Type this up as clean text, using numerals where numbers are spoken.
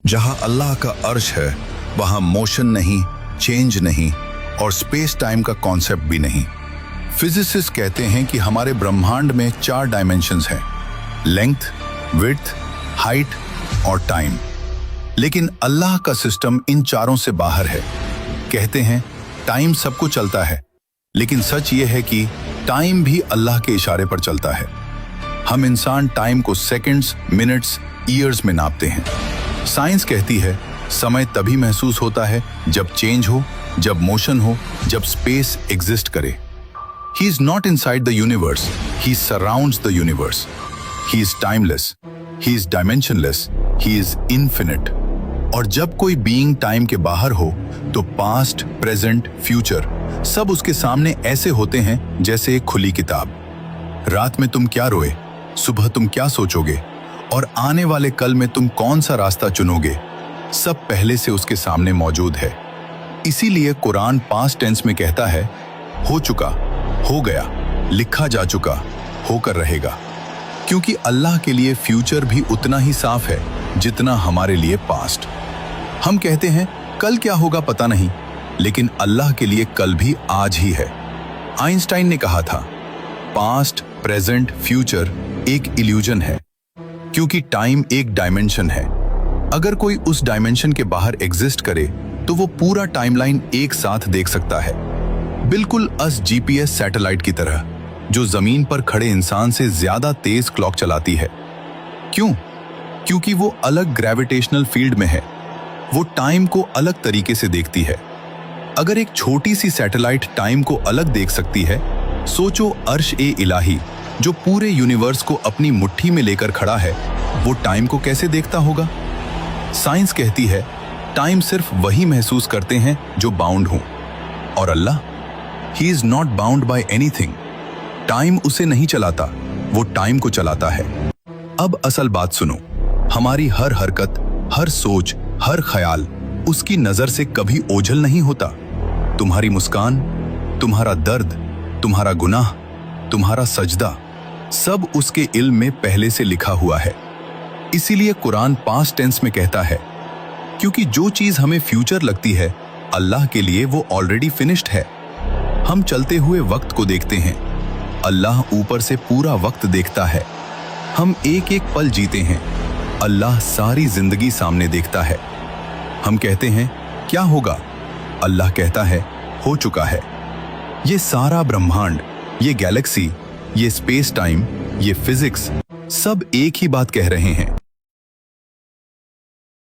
जहां अल्लाह का अर्श है वहां मोशन नहीं, चेंज नहीं और स्पेस टाइम का कॉन्सेप्ट भी नहीं। फिजिसिस्ट कहते हैं कि हमारे ब्रह्मांड में 4 डायमेंशंस हैं, लेंथ, विड्थ, हाइट और टाइम। लेकिन अल्लाह का सिस्टम इन चारों से बाहर है। कहते हैं टाइम सबको चलता है, लेकिन सच ये है कि टाइम भी अल्लाह के इशारे पर चलता है। हम इंसान टाइम को सेकंड्स, मिनट्स, ईयर्स में नापते हैं। साइंस कहती है समय तभी महसूस होता है जब चेंज हो, जब मोशन हो, जब स्पेस एग्जिस्ट करे। ही is not inside the universe, he surrounds the universe. He is timeless, he is dimensionless, he is infinite. और जब कोई बीइंग टाइम के बाहर हो तो पास्ट, प्रेजेंट, फ्यूचर सब उसके सामने ऐसे होते हैं जैसे एक खुली किताब। रात में तुम क्या रोए, सुबह तुम क्या सोचोगे और आने वाले कल में तुम कौन सा रास्ता चुनोगे, सब पहले से उसके सामने मौजूद है। इसीलिए कुरान पास्ट टेंस में कहता है हो चुका, हो गया, लिखा जा चुका, होकर रहेगा। क्योंकि अल्लाह के लिए फ्यूचर भी उतना ही साफ है जितना हमारे लिए पास्ट। हम कहते हैं कल क्या होगा पता नहीं, लेकिन अल्लाह के लिए कल भी आज ही है। आइंस्टाइन ने कहा था पास्ट, प्रेजेंट, फ्यूचर एक इल्यूजन है, क्योंकि टाइम एक डायमेंशन है। अगर कोई उस डायमेंशन के बाहर एग्जिस्ट करे तो वो पूरा टाइमलाइन एक साथ देख सकता है, बिल्कुल अस जीपीएस सैटेलाइट की तरह, जो जमीन पर खड़े इंसान से ज्यादा तेज क्लॉक चलाती है। क्यों? क्योंकि वो अलग ग्रेविटेशनल फील्ड में है, वो टाइम को अलग तरीके से देखती है। अगर एक छोटी सी सैटेलाइट टाइम को अलग देख सकती है, सोचो अर्श ए इलाही जो पूरे यूनिवर्स को अपनी मुट्ठी में लेकर खड़ा है, वो टाइम को कैसे देखता होगा? साइंस कहती है टाइम सिर्फ वही महसूस करते हैं जो बाउंड हों, और Allah, he is not bound by anything. Time उसे नहीं चलाता, वो टाइम को चलाता है। अब असल बात सुनो, हमारी हर हरकत, हर सोच, हर ख्याल उसकी नजर से कभी ओझल नहीं होता। तुम्हारी मुस्कान, तुम्हारा दर्द, तुम्हारा गुनाह, तुम्हारा सजदा, सब उसके इल्म में पहले से लिखा हुआ है। इसीलिए कुरान पास्ट टेंस में कहता है क्योंकि जो चीज हमें फ्यूचर लगती है, अल्लाह के लिए वो ऑलरेडी फिनिश्ड है। हम चलते हुए वक्त को देखते हैं, अल्लाह ऊपर से पूरा वक्त देखता है। हम एक एक पल जीते हैं, अल्लाह सारी जिंदगी सामने देखता है। हम कहते हैं क्या होगा, अल्लाह कहता है हो चुका है। ये सारा ब्रह्मांड, ये गैलेक्सी, ये स्पेस टाइम, ये फिजिक्स सब एक ही बात कह रहे हैं,